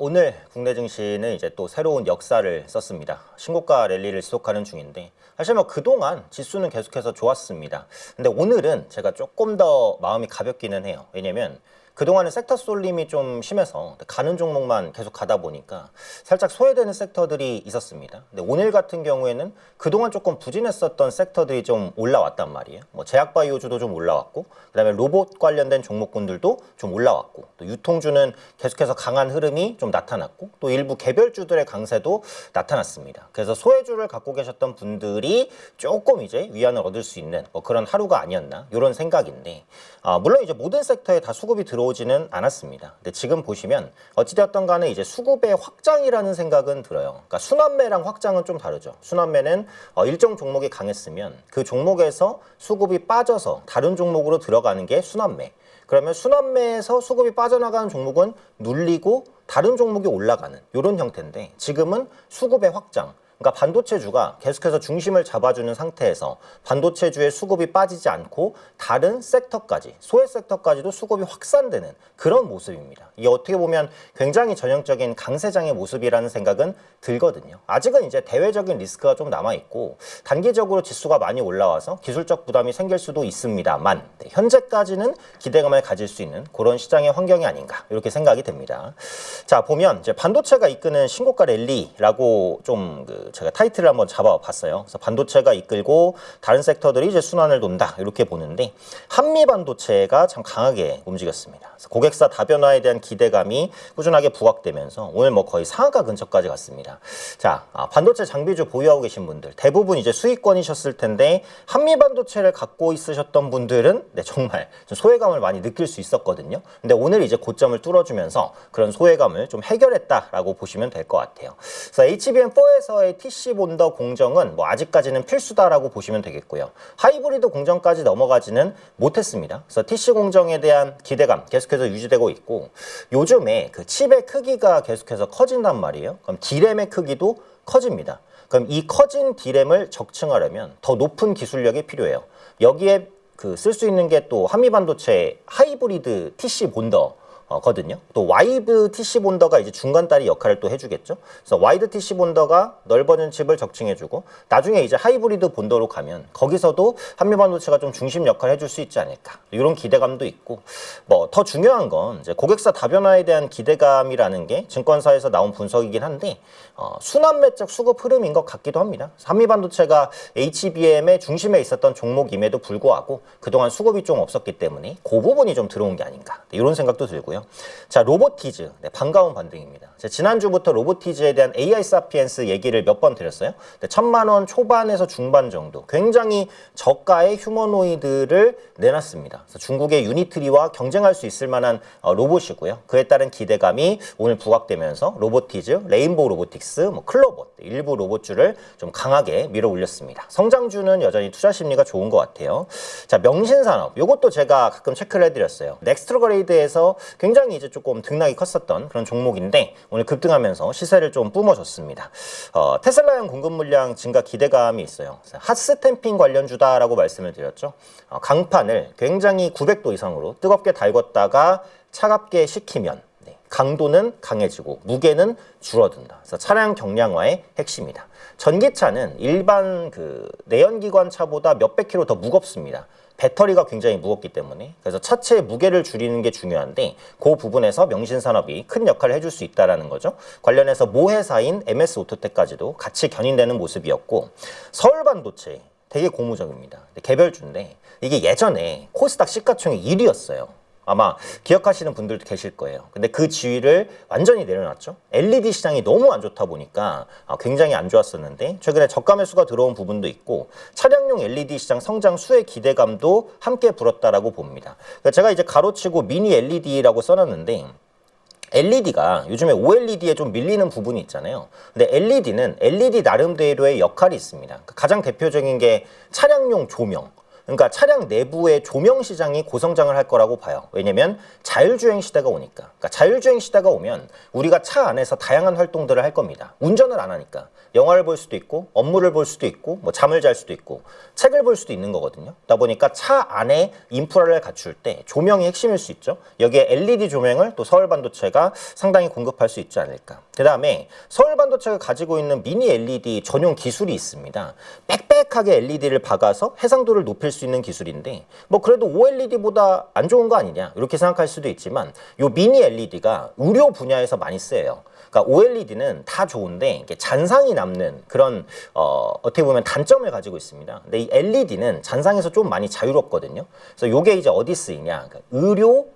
오늘 국내 증시는 이제 또 새로운 역사를 썼습니다. 신고가 랠리를 지속하는 중인데 사실 뭐 그동안 지수는 계속해서 좋았습니다. 근데 오늘은 제가 조금 더 마음이 가볍기는 해요. 왜냐면 그동안은 섹터 쏠림이 좀 심해서 가는 종목만 계속 가다 보니까 살짝 소외되는 섹터들이 있었습니다. 근데 오늘 같은 경우에는 그동안 조금 부진했었던 섹터들이 좀 올라왔단 말이에요. 뭐 제약바이오주도 좀 올라왔고, 그다음에 로봇 관련된 종목군들도 좀 올라왔고, 또 유통주는 계속해서 강한 흐름이 좀 나타났고, 또 일부 개별주들의 강세도 나타났습니다. 그래서 소외주를 갖고 계셨던 분들이 조금 이제 위안을 얻을 수 있는 뭐 그런 하루가 아니었나 이런 생각인데, 물론 이제 모든 섹터에 다 수급이 들어오지는 않았습니다. 근데 지금 보시면 어찌되었던 간에 이제 수급의 확장이라는 생각은 들어요. 그러니까 순환매랑 확장은 좀 다르죠. 순환매는 일정 종목이 강했으면 그 종목에서 수급이 빠져서 다른 종목으로 들어가는 게 순환매. 그러면 순환매에서 수급이 빠져나가는 종목은 눌리고 다른 종목이 올라가는 이런 형태인데, 지금은 수급의 확장. 그러니까 반도체주가 계속해서 중심을 잡아주는 상태에서 반도체주의 수급이 빠지지 않고 다른 섹터까지, 소외 섹터까지도 수급이 확산되는 그런 모습입니다. 이게 어떻게 보면 굉장히 전형적인 강세장의 모습이라는 생각은 들거든요. 아직은 이제 대외적인 리스크가 좀 남아있고 단기적으로 지수가 많이 올라와서 기술적 부담이 생길 수도 있습니다만, 현재까지는 기대감을 가질 수 있는 그런 시장의 환경이 아닌가 이렇게 생각이 됩니다. 자, 보면 이제 반도체가 이끄는 신고가 랠리라고 좀 제가 타이틀을 한번 잡아봤어요. 그래서 반도체가 이끌고 다른 섹터들이 이제 순환을 돈다 이렇게 보는데, 한미 반도체가 참 강하게 움직였습니다. 그래서 고객사 다변화에 대한 기대감이 꾸준하게 부각되면서 오늘 뭐 거의 상한가 근처까지 갔습니다. 자, 반도체 장비주 보유하고 계신 분들 대부분 이제 수익권이셨을 텐데, 한미 반도체를 갖고 있으셨던 분들은 정말 좀 소외감을 많이 느낄 수 있었거든요. 근데 오늘 이제 고점을 뚫어주면서 그런 소외감을 좀 해결했다라고 보시면 될 것 같아요. 그래서 HBM4에서의 TC 본더 공정은 뭐 아직까지는 필수다라고 보시면 되겠고요. 하이브리드 공정까지 넘어가지는 못했습니다. 그래서 TC 공정에 대한 기대감 계속해서 유지되고 있고, 요즘에 그 칩의 크기가 계속해서 커진단 말이에요. 그럼 D램의 크기도 커집니다. 그럼 이 커진 D램을 적층하려면 더 높은 기술력이 필요해요. 여기에 쓸 수 있는 게 또 한미반도체 하이브리드 TC 본더 거든요. 또 와이드 TC 본더가 이제 중간다리 역할을 또 해주겠죠. 그래서 와이드 TC 본더가 넓어진 칩을 적층해주고, 나중에 이제 하이브리드 본더로 가면 거기서도 한미반도체가 좀 중심 역할을 해줄 수 있지 않을까, 이런 기대감도 있고, 뭐 더 중요한 건 이제 고객사 다변화에 대한 기대감이라는 게 증권사에서 나온 분석이긴 한데, 순환매적 수급 흐름인 것 같기도 합니다. 한미반도체가 HBM의 중심에 있었던 종목임에도 불구하고 그동안 수급이 좀 없었기 때문에 그 부분이 좀 들어온 게 아닌가, 이런 생각도 들고요. 자, 로보티즈. 반가운 반등입니다. 지난주부터 로보티즈에 대한 AI 사피엔스 얘기를 몇 번 드렸어요. 1,000만 원 초반에서 중반 정도 굉장히 저가의 휴머노이드를 내놨습니다. 그래서 중국의 유니트리와 경쟁할 수 있을 만한 로봇이고요. 그에 따른 기대감이 오늘 부각되면서 로보티즈, 레인보우 로보틱스, 뭐 클로봇, 일부 로봇주를 좀 강하게 밀어 올렸습니다. 성장주는 여전히 투자 심리가 좋은 것 같아요. 자, 명신산업. 이것도 제가 가끔 체크를 해드렸어요. 넥스트로그레이드에서 굉장히 이제 조금 등락이 컸었던 그런 종목인데 오늘 급등하면서 시세를 좀 뿜어줬습니다. 테슬라형 공급 물량 증가 기대감이 있어요. 핫스탬핑 관련주다라고 말씀을 드렸죠. 강판을 굉장히 900도 이상으로 뜨겁게 달궜다가 차갑게 식히면 강도는 강해지고 무게는 줄어든다. 그래서 차량 경량화의 핵심이다. 전기차는 일반 내연기관 차보다 몇백 킬로 더 무겁습니다. 배터리가 굉장히 무겁기 때문에. 그래서 차체의 무게를 줄이는 게 중요한데, 그 부분에서 명신산업이 큰 역할을 해줄 수 있다는 거죠. 관련해서 모회사인 MS오토텍까지도 같이 견인되는 모습이었고, 서울반도체 되게 고무적입니다. 개별주인데 이게 예전에 코스닥 시가총액 1위였어요. 아마 기억하시는 분들도 계실 거예요. 근데 그 지위를 완전히 내려놨죠. LED 시장이 너무 안 좋다 보니까 굉장히 안 좋았었는데, 최근에 저가 매수가 들어온 부분도 있고 차량용 LED 시장 성장 수혜 기대감도 함께 불었다라고 봅니다. 그러니까 제가 이제 가로치고 미니 LED라고 써놨는데, LED가 요즘에 OLED에 좀 밀리는 부분이 있잖아요. 근데 LED는 LED 나름대로의 역할이 있습니다. 가장 대표적인 게 차량용 조명. 그러니까 차량 내부의 조명 시장이 고성장을 할 거라고 봐요. 왜냐면 자율주행 시대가 오니까. 그러니까 자율주행 시대가 오면 우리가 차 안에서 다양한 활동들을 할 겁니다. 운전을 안 하니까. 영화를 볼 수도 있고 업무를 볼 수도 있고 뭐 잠을 잘 수도 있고 책을 볼 수도 있는 거거든요. 그러다 보니까 차 안에 인프라를 갖출 때 조명이 핵심일 수 있죠. 여기에 LED 조명을 또 서울반도체가 상당히 공급할 수 있지 않을까. 그 다음에 서울반도체가 가지고 있는 미니 LED 전용 기술이 있습니다. 빽빽하게 LED를 박아서 해상도를 높일 수 있는 기술인데 뭐 그래도 OLED보다 안 좋은 거 아니냐 이렇게 생각할 수도 있지만 요 미니 LED가 의료 분야에서 많이 쓰여요. 그러니까 OLED는 다 좋은데 이게 잔상이 남는 그런 어떻게 보면 단점을 가지고 있습니다. 근데 이 LED는 잔상에서 좀 많이 자유롭거든요. 그래서 요게 이제 어디 쓰이냐? 그러니까 의료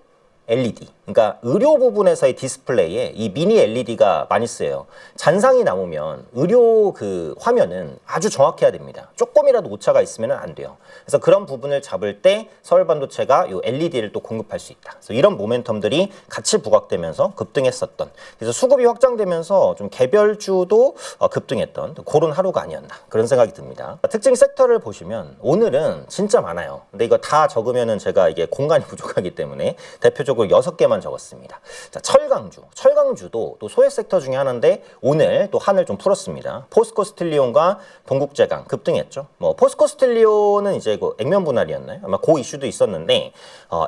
LED. 그러니까 의료 부분에서의 디스플레이에 이 미니 LED가 많이 쓰여요. 잔상이 남으면 의료 그 화면은 아주 정확해야 됩니다. 조금이라도 오차가 있으면 안 돼요. 그래서 그런 부분을 잡을 때 서울반도체가 이 LED를 또 공급할 수 있다. 그래서 이런 모멘텀들이 같이 부각되면서 급등했었던. 그래서 수급이 확장되면서 좀 개별주도 급등했던 그런 하루가 아니었나 그런 생각이 듭니다. 특징 섹터를 보시면 오늘은 진짜 많아요. 근데 이거 다 적으면은 제가 이게 공간이 부족하기 때문에 대표적으로 6개만 적었습니다. 자, 철강주도 또 소액 섹터 중에 하나인데 오늘 또 한을 좀 풀었습니다. 포스코 스틸리온과 동국제강 급등했죠. 뭐 포스코 스틸리온은 이제 그 액면 분할이었나요? 아마 그 이슈도 있었는데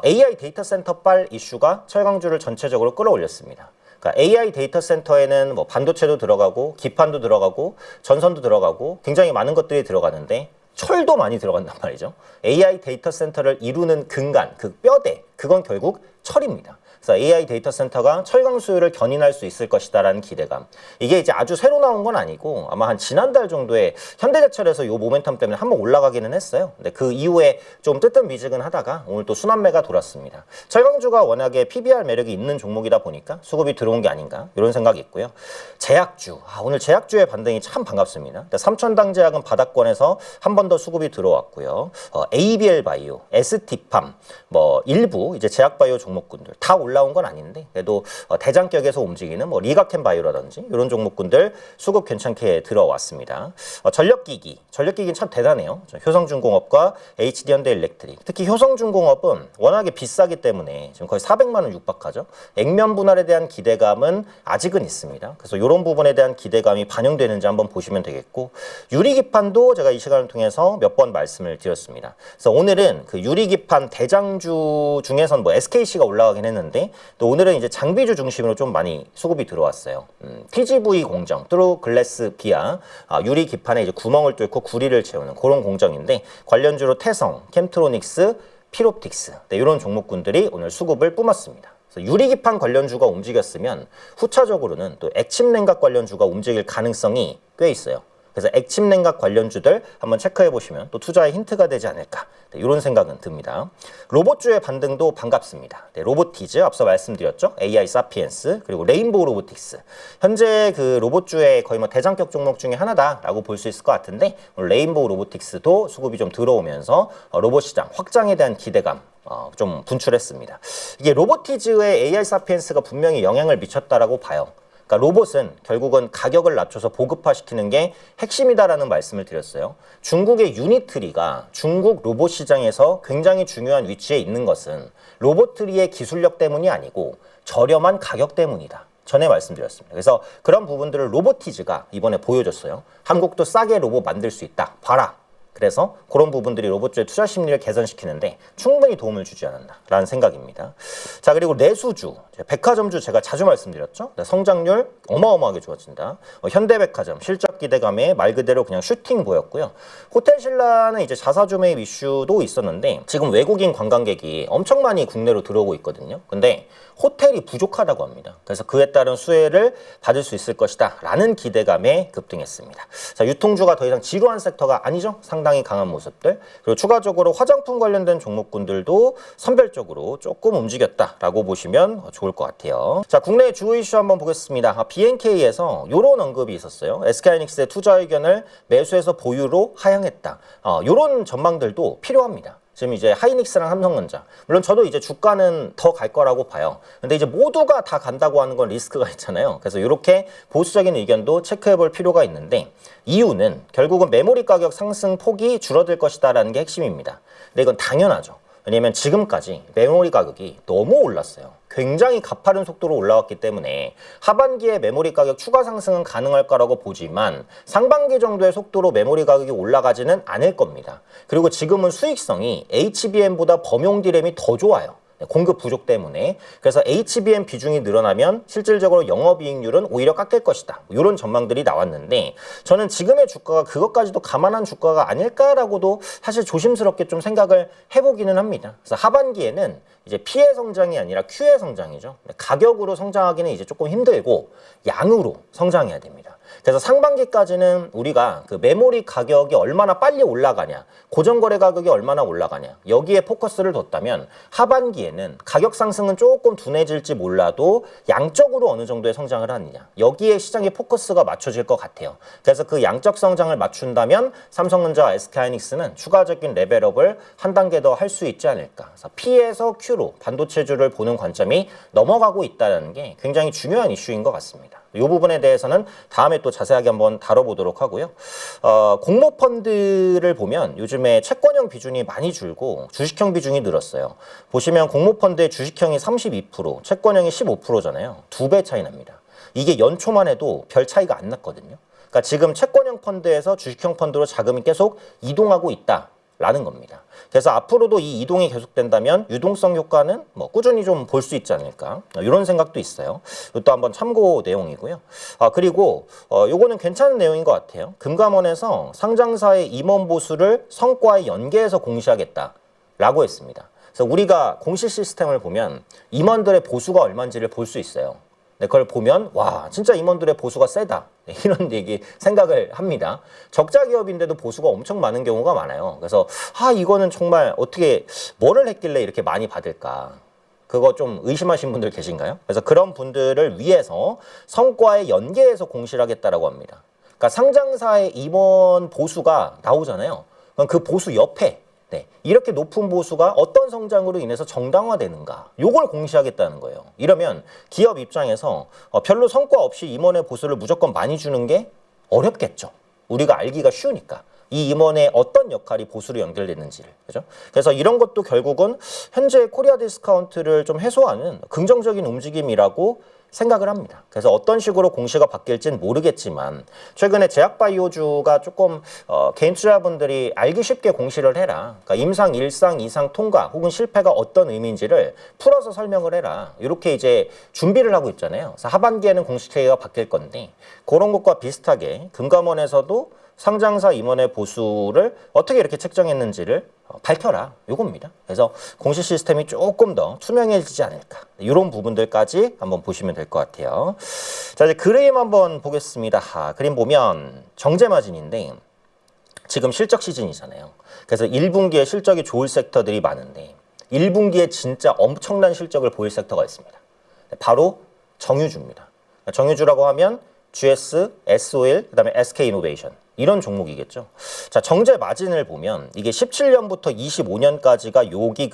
AI 데이터 센터발 이슈가 철강주를 전체적으로 끌어올렸습니다. 그러니까 AI 데이터 센터에는 뭐 반도체도 들어가고 기판도 들어가고 전선도 들어가고 굉장히 많은 것들이 들어가는데 철도 많이 들어간단 말이죠. AI 데이터 센터를 이루는 근간, 그 뼈대, 그건 결국 철입니다. 그래서 AI 데이터 센터가 철강 수요를 견인할 수 있을 것이다라는 기대감. 이게 이제 아주 새로 나온 건 아니고 아마 한 지난달 정도에 현대제철에서 이 모멘텀 때문에 한번 올라가기는 했어요. 근데 그 이후에 좀 뜨뜻미지근하다가 오늘 또 순환매가 돌았습니다. 철강주가 워낙에 PBR 매력이 있는 종목이다 보니까 수급이 들어온 게 아닌가 이런 생각이 있고요. 제약주, 오늘 제약주의 반등이 참 반갑습니다. 삼천당 제약은 바닥권에서 한 번 더 수급이 들어왔고요. ABL 바이오, ST팜, 뭐 일부 이제 제약바이오 종목군들 다 올라온 건 아닌데 그래도 대장격에서 움직이는 뭐 리가켄 바이오라든지 이런 종목군들 수급 괜찮게 들어왔습니다. 전력기기는 참 대단해요. 효성중공업과 HD현대일렉트릭, 특히 효성중공업은 워낙에 비싸기 때문에 지금 거의 400만 원 육박하죠. 액면 분할에 대한 기대감은 아직은 있습니다. 그래서 이런 부분에 대한 기대감이 반영되는지 한번 보시면 되겠고 유리기판도 제가 이 시간을 통해서 몇 번 말씀을 드렸습니다. 그래서 오늘은 그 유리기판 대장주 중에선 뭐 SKC가 올라가긴 했는데 또 오늘은 이제 장비주 중심으로 좀 많이 수급이 들어왔어요. TGV 공정, 트루 글래스 비아, 유리 기판에 이제 구멍을 뚫고 구리를 채우는 그런 공정인데 관련주로 태성, 캠트로닉스, 피롭틱스 이런 종목군들이 오늘 수급을 뿜었습니다. 유리기판 관련주가 움직였으면 후차적으로는 또 액침냉각 관련주가 움직일 가능성이 꽤 있어요. 그래서 액침냉각 관련주들 한번 체크해 보시면 또 투자의 힌트가 되지 않을까 이런 생각은 듭니다. 로봇주의 반등도 반갑습니다. 로보티즈 앞서 말씀드렸죠. AI 사피엔스 그리고 레인보우 로보틱스 현재 그 로봇주의 거의 뭐 대장격 종목 중에 하나다라고 볼 수 있을 것 같은데 오늘 레인보우 로보틱스도 수급이 좀 들어오면서 로봇 시장 확장에 대한 기대감 좀 분출했습니다. 이게 로보티즈의 AI 사피엔스가 분명히 영향을 미쳤다라고 봐요. 그러니까 로봇은 결국은 가격을 낮춰서 보급화시키는 게 핵심이다라는 말씀을 드렸어요. 중국의 유니트리가 중국 로봇 시장에서 굉장히 중요한 위치에 있는 것은 로봇트리의 기술력 때문이 아니고 저렴한 가격 때문이다. 전에 말씀드렸습니다. 그래서 그런 부분들을 로보티즈가 이번에 보여줬어요. 한국도 싸게 로봇 만들 수 있다. 봐라. 그래서 그런 부분들이 로봇주의 투자 심리를 개선시키는데 충분히 도움을 주지 않았나라는 생각입니다. 자, 그리고 내수주, 백화점주 제가 자주 말씀드렸죠. 성장률 어마어마하게 좋아진다. 현대백화점 실적 기대감에 말 그대로 그냥 슈팅 보였고요. 호텔신라는 이제 자사주 매입 이슈도 있었는데 지금 외국인 관광객이 엄청 많이 국내로 들어오고 있거든요. 근데 호텔이 부족하다고 합니다. 그래서 그에 따른 수혜를 받을 수 있을 것이다 라는 기대감에 급등했습니다. 자, 유통주가 더 이상 지루한 섹터가 아니죠. 상당히 강한 모습들. 그리고 추가적으로 화장품 관련된 종목군들도 선별적으로 조금 움직였다라고 보시면 좋을 것 같아요. 자, 국내 주요 이슈 한번 보겠습니다. BNK에서 이런 언급이 있었어요. SK하이닉스의 투자 의견을 매수해서 보유로 하향했다. 이런 전망들도 필요합니다. 지금 이제 하이닉스랑 삼성전자. 물론 저도 이제 주가는 더 갈 거라고 봐요. 근데 이제 모두가 다 간다고 하는 건 리스크가 있잖아요. 그래서 이렇게 보수적인 의견도 체크해 볼 필요가 있는데 이유는 결국은 메모리 가격 상승 폭이 줄어들 것이다라는 게 핵심입니다. 근데 이건 당연하죠. 왜냐면 지금까지 메모리 가격이 너무 올랐어요. 굉장히 가파른 속도로 올라왔기 때문에 하반기에 메모리 가격 추가 상승은 가능할 거라고 보지만 상반기 정도의 속도로 메모리 가격이 올라가지는 않을 겁니다. 그리고 지금은 수익성이 HBM보다 범용 D램이 더 좋아요. 공급 부족 때문에. 그래서 HBM 비중이 늘어나면 실질적으로 영업이익률은 오히려 깎일 것이다. 이런 전망들이 나왔는데 저는 지금의 주가가 그것까지도 감안한 주가가 아닐까라고도 사실 조심스럽게 좀 생각을 해보기는 합니다. 그래서 하반기에는 이제 P의 성장이 아니라 Q의 성장이죠. 가격으로 성장하기는 이제 조금 힘들고 양으로 성장해야 됩니다. 그래서 상반기까지는 우리가 그 메모리 가격이 얼마나 빨리 올라가냐, 고정거래 가격이 얼마나 올라가냐 여기에 포커스를 뒀다면 하반기에는 가격 상승은 조금 둔해질지 몰라도 양적으로 어느 정도의 성장을 하느냐 여기에 시장의 포커스가 맞춰질 것 같아요. 그래서 그 양적 성장을 맞춘다면 삼성전자와 SK하이닉스는 추가적인 레벨업을 한 단계 더 할 수 있지 않을까. 그래서 P에서 Q로 반도체주를 보는 관점이 넘어가고 있다는 게 굉장히 중요한 이슈인 것 같습니다. 이 부분에 대해서는 다음에 또 자세하게 한번 다뤄보도록 하고요. 공모펀드를 보면 요즘에 채권형 비중이 많이 줄고 주식형 비중이 늘었어요. 보시면 공모펀드의 주식형이 32%, 채권형이 15%잖아요. 2배 차이 납니다. 이게 연초만 해도 별 차이가 안 났거든요. 그러니까 지금 채권형 펀드에서 주식형 펀드로 자금이 계속 이동하고 있다라는 겁니다. 그래서 앞으로도 이 이동이 계속된다면 유동성 효과는 뭐 꾸준히 좀 볼 수 있지 않을까 이런 생각도 있어요. 이것도 한번 참고 내용이고요. 그리고 요거는 괜찮은 내용인 것 같아요. 금감원에서 상장사의 임원 보수를 성과에 연계해서 공시하겠다라고 했습니다. 그래서 우리가 공시 시스템을 보면 임원들의 보수가 얼마인지를 볼 수 있어요. 네, 그걸 보면 와 진짜 임원들의 보수가 세다 이런 얘기 생각을 합니다. 적자 기업인데도 보수가 엄청 많은 경우가 많아요. 그래서 이거는 정말 어떻게 뭐를 했길래 이렇게 많이 받을까 그거 좀 의심하신 분들 계신가요? 그래서 그런 분들을 위해서 성과에 연계해서 공시를 하겠다라고 합니다. 그러니까 상장사의 임원 보수가 나오잖아요. 그럼 그 보수 옆에 이렇게 높은 보수가 어떤 성장으로 인해서 정당화되는가 요걸 공시하겠다는 거예요. 이러면 기업 입장에서 별로 성과 없이 임원의 보수를 무조건 많이 주는 게 어렵겠죠. 우리가 알기가 쉬우니까. 이 임원의 어떤 역할이 보수로 연결됐는지를. 그죠? 그래서 이런 것도 결국은 현재 코리아 디스카운트를 좀 해소하는 긍정적인 움직임이라고 생각을 합니다. 그래서 어떤 식으로 공시가 바뀔지는 모르겠지만 최근에 제약바이오주가 조금 개인 투자분들이 알기 쉽게 공시를 해라. 그러니까 임상, 일상, 이상 통과 혹은 실패가 어떤 의미인지를 풀어서 설명을 해라. 이렇게 이제 준비를 하고 있잖아요. 그래서 하반기에는 공시 체계가 바뀔 건데 그런 것과 비슷하게 금감원에서도 상장사 임원의 보수를 어떻게 이렇게 책정했는지를 밝혀라 요겁니다. 그래서 공시 시스템이 조금 더 투명해지지 않을까 이런 부분들까지 한번 보시면 될 것 같아요. 자 이제 그림 한번 보겠습니다. 그림 보면 정제마진인데 지금 실적 시즌이잖아요. 그래서 1분기에 실적이 좋을 섹터들이 많은데 1분기에 진짜 엄청난 실적을 보일 섹터가 있습니다. 바로 정유주입니다. 정유주라고 하면 GS, S-오일, 그다음에 SK이노베이션 이런 종목이겠죠. 자, 정제 마진을 보면 이게 17년부터 25년까지가 여기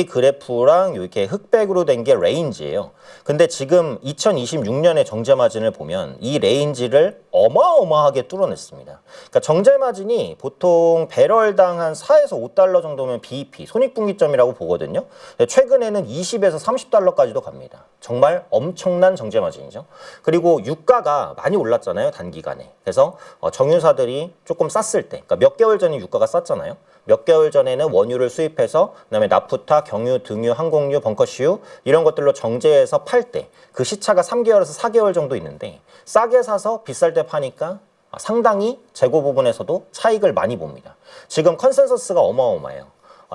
그래프랑 이렇게 흑백으로 된 게 레인지예요. 근데 지금 2026년의 정제 마진을 보면 이 레인지를 어마어마하게 뚫어냈습니다. 그러니까 정제 마진이 보통 배럴당 한 4에서 5달러 정도면 BEP, 손익분기점이라고 보거든요. 최근에는 20에서 30달러까지도 갑니다. 정말 엄청난 정제 마진이죠. 그리고 유가가 많이 올랐잖아요, 단기간에. 그래서 정유사들이 조금 쌌을 때, 그러니까 몇 개월 전에 유가가 쌌잖아요. 몇 개월 전에는 원유를 수입해서 그다음에 나프타, 경유, 등유, 항공유, 벙커시유 이런 것들로 정제해서 팔 때 그 시차가 3개월에서 4개월 정도 있는데 싸게 사서 비쌀 때 파니까 상당히 재고 부분에서도 차익을 많이 봅니다. 지금 컨센서스가 어마어마해요.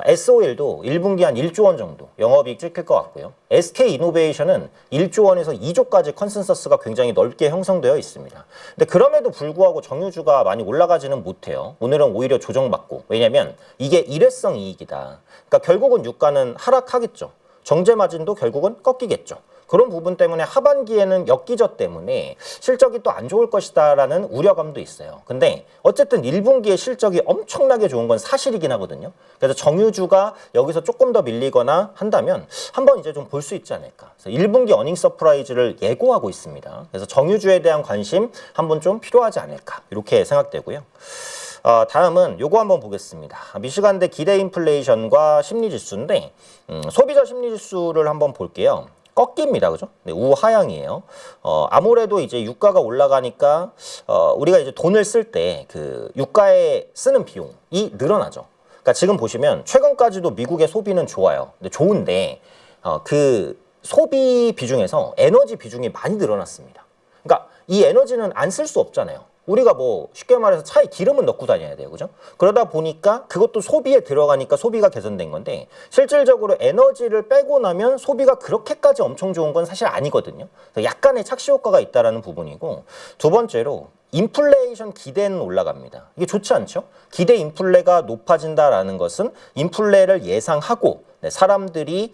S-오일도 1분기 한 1조 원 정도 영업이익 찍힐 것 같고요. SK이노베이션은 1조 원에서 2조까지 컨센서스가 굉장히 넓게 형성되어 있습니다. 근데 그럼에도 불구하고 정유주가 많이 올라가지는 못해요. 오늘은 오히려 조정받고. 왜냐면 이게 일회성 이익이다. 그러니까 결국은 유가는 하락하겠죠. 정제 마진도 결국은 꺾이겠죠. 그런 부분 때문에 하반기에는 역기저 때문에 실적이 또 안 좋을 것이다라는 우려감도 있어요. 근데 어쨌든 1분기에 실적이 엄청나게 좋은 건 사실이긴 하거든요. 그래서 정유주가 여기서 조금 더 밀리거나 한다면 한번 이제 좀 볼 수 있지 않을까. 그래서 1분기 어닝 서프라이즈를 예고하고 있습니다. 그래서 정유주에 대한 관심 한번 좀 필요하지 않을까 이렇게 생각되고요. 다음은 요거 한번 보겠습니다. 미시간대 기대 인플레이션과 심리지수인데 소비자 심리지수를 한번 볼게요. 꺾입니다. 그죠? 네, 우하향이에요. 아무래도 이제 유가가 올라가니까 우리가 이제 돈을 쓸 때 그 유가에 쓰는 비용이 늘어나죠. 그러니까 지금 보시면 최근까지도 미국의 소비는 좋아요. 근데 좋은데 그 소비 비중에서 에너지 비중이 많이 늘어났습니다. 그러니까 이 에너지는 안 쓸 수 없잖아요. 우리가 뭐 쉽게 말해서 차에 기름은 넣고 다녀야 돼요. 그죠? 그러다 보니까 그것도 소비에 들어가니까 소비가 개선된 건데 실질적으로 에너지를 빼고 나면 소비가 그렇게까지 엄청 좋은 건 사실 아니거든요. 약간의 착시 효과가 있다라는 부분이고 두 번째로 인플레이션 기대는 올라갑니다. 이게 좋지 않죠? 기대 인플레가 높아진다라는 것은 인플레를 예상하고 사람들이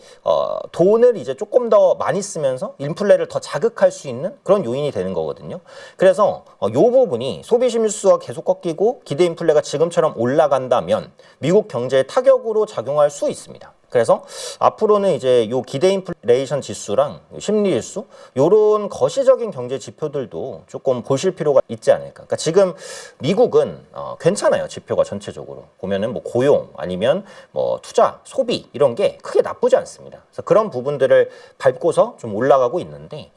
돈을 이제 조금 더 많이 쓰면서 인플레를 더 자극할 수 있는 그런 요인이 되는 거거든요. 그래서 이 부분이 소비 심리수가 계속 꺾이고 기대 인플레가 지금처럼 올라간다면 미국 경제에 타격으로 작용할 수 있습니다. 그래서 앞으로는 이제 요 기대 인플레이션 지수랑 심리 지수 요런 거시적인 경제 지표들도 조금 보실 필요가 있지 않을까. 그러니까 지금 미국은 괜찮아요. 지표가 전체적으로 보면은 뭐 고용 아니면 뭐 투자, 소비 이런 게 크게 나쁘지 않습니다. 그래서 그런 부분들을 밟고서 좀 올라가고 있는데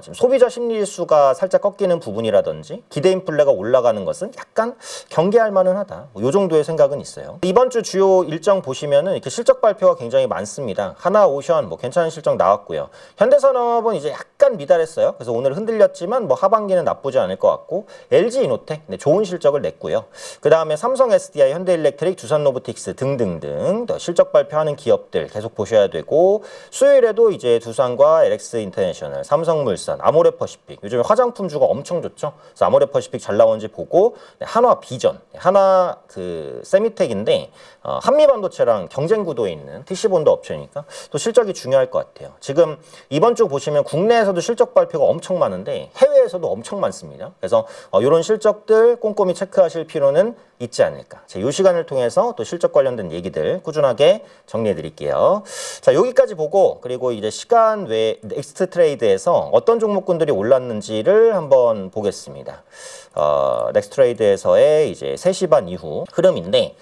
지금 소비자 심리 지수가 살짝 꺾이는 부분이라든지 기대 인플레가 올라가는 것은 약간 경계할 만은 하다. 뭐 요 정도의 생각은 있어요. 이번 주 주요 일정 보시면은 이렇게 실적 발표 굉장히 많습니다. 하나오션 뭐 괜찮은 실적 나왔고요. 현대산업은 이제 약간 미달했어요. 그래서 오늘 흔들렸지만 뭐 하반기는 나쁘지 않을 것 같고 LG이노텍 좋은 실적을 냈고요. 그 다음에 삼성 SDI, 현대일렉트릭, 두산로보틱스 등등등 실적 발표하는 기업들 계속 보셔야 되고 수요일에도 이제 두산과 LX인터내셔널, 삼성물산, 아모레퍼시픽 요즘에 화장품주가 엄청 좋죠. 그래서 아모레퍼시픽 잘 나오는지 보고 한화비전, 한화 그 세미텍인데 한미반도체랑 경쟁 구도에 있는 TC본드 업체니까 또 실적이 중요할 것 같아요. 지금 이번 주 보시면 국내에서도 실적 발표가 엄청 많은데 해외에서도 엄청 많습니다. 그래서 이런 실적들 꼼꼼히 체크하실 필요는 있지 않을까. 자, 이 시간을 통해서 또 실적 관련된 얘기들 꾸준하게 정리해 드릴게요. 자, 여기까지 보고 그리고 이제 시간 외에 넥스트 트레이드에서 어떤 종목군들이 올랐는지를 한번 보겠습니다. 넥스트 트레이드에서의 이제 3시 반 이후 흐름인데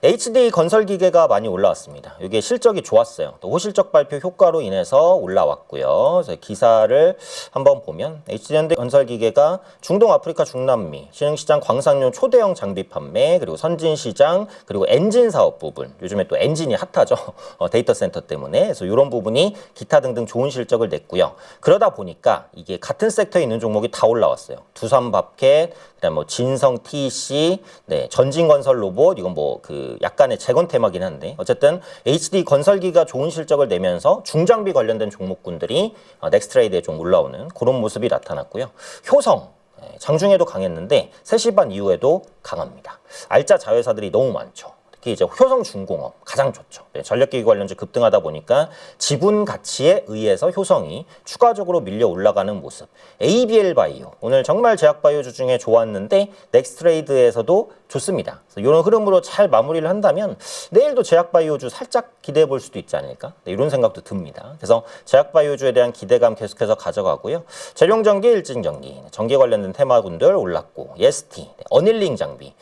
HD 건설기계가 많이 올라왔습니다. 이게 실적이 좋았어요. 또 호실적 발표 효과로 인해서 올라왔고요. 그래서 기사를 한번 보면 HD 건설기계가 중동, 아프리카, 중남미 신흥시장 광산용 초대형 장비 판매 그리고 선진시장 그리고 엔진 사업 부분 요즘에 또 엔진이 핫하죠. 데이터 센터 때문에 그래서 이런 부분이 기타 등등 좋은 실적을 냈고요. 그러다 보니까 이게 같은 섹터에 있는 종목이 다 올라왔어요. 두산밥켓 그다음 뭐 진성 TC, 전진건설 로봇 이건 뭐 그 약간의 재건 테마긴 한데 어쨌든 HD 건설기가 좋은 실적을 내면서 중장비 관련된 종목군들이 넥스트레이드에 좀 올라오는 그런 모습이 나타났고요. 효성 장중에도 강했는데 3시 반 이후에도 강합니다. 알짜 자회사들이 너무 많죠. 특히 이제 효성중공업 가장 좋죠. 전력기기 관련주 급등하다 보니까 지분 가치에 의해서 효성이 추가적으로 밀려 올라가는 모습. ABL 바이오 오늘 정말 제약 바이오주 중에 좋았는데 넥스트레이드에서도 좋습니다. 그래서 이런 흐름으로 잘 마무리를 한다면 내일도 제약 바이오주 살짝 기대해 볼 수도 있지 않을까? 이런 생각도 듭니다. 그래서 제약 바이오주에 대한 기대감 계속해서 가져가고요. 재룡전기, 일진전기, 전기 관련된 테마군들 올랐고 예스티, 어닐링 장비,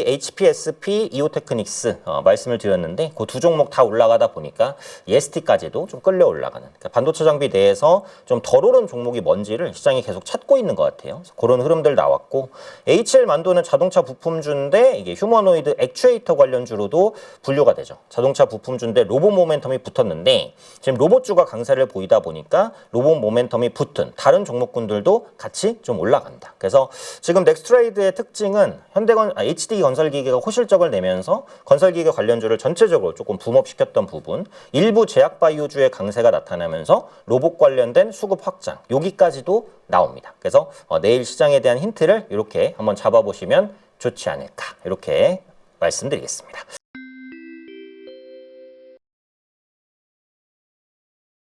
HPSP, 이오테크닉스 말씀을 드렸는데 그 두 종목 다 올라가다 보니까 예스티까지도 좀 끌려 올라가는 그러니까 반도체 장비 내에서 좀 덜 오른 종목이 뭔지를 시장이 계속 찾고 있는 것 같아요. 그런 흐름들 나왔고 HL 만도는 자동차 부품주인데 이게 휴머노이드 액추에이터 관련주로도 분류가 되죠. 자동차 부품주인데 로봇 모멘텀이 붙었는데 지금 로봇주가 강세를 보이다 보니까 로봇 모멘텀이 붙은 다른 종목군들도 같이 좀 올라간다. 그래서 지금 넥스트레이드의 특징은 HD 건설기계가 호실적을 내면서 건설기계 관련주를 전체적으로 조금 붐업시켰던 부분 일부 제약바이오주의 강세가 나타나면서 로봇 관련된 수급 확장 여기까지도 나옵니다. 그래서 내일 시장에 대한 힌트를 이렇게 한번 잡아보시면 좋지 않을까 이렇게 말씀드리겠습니다.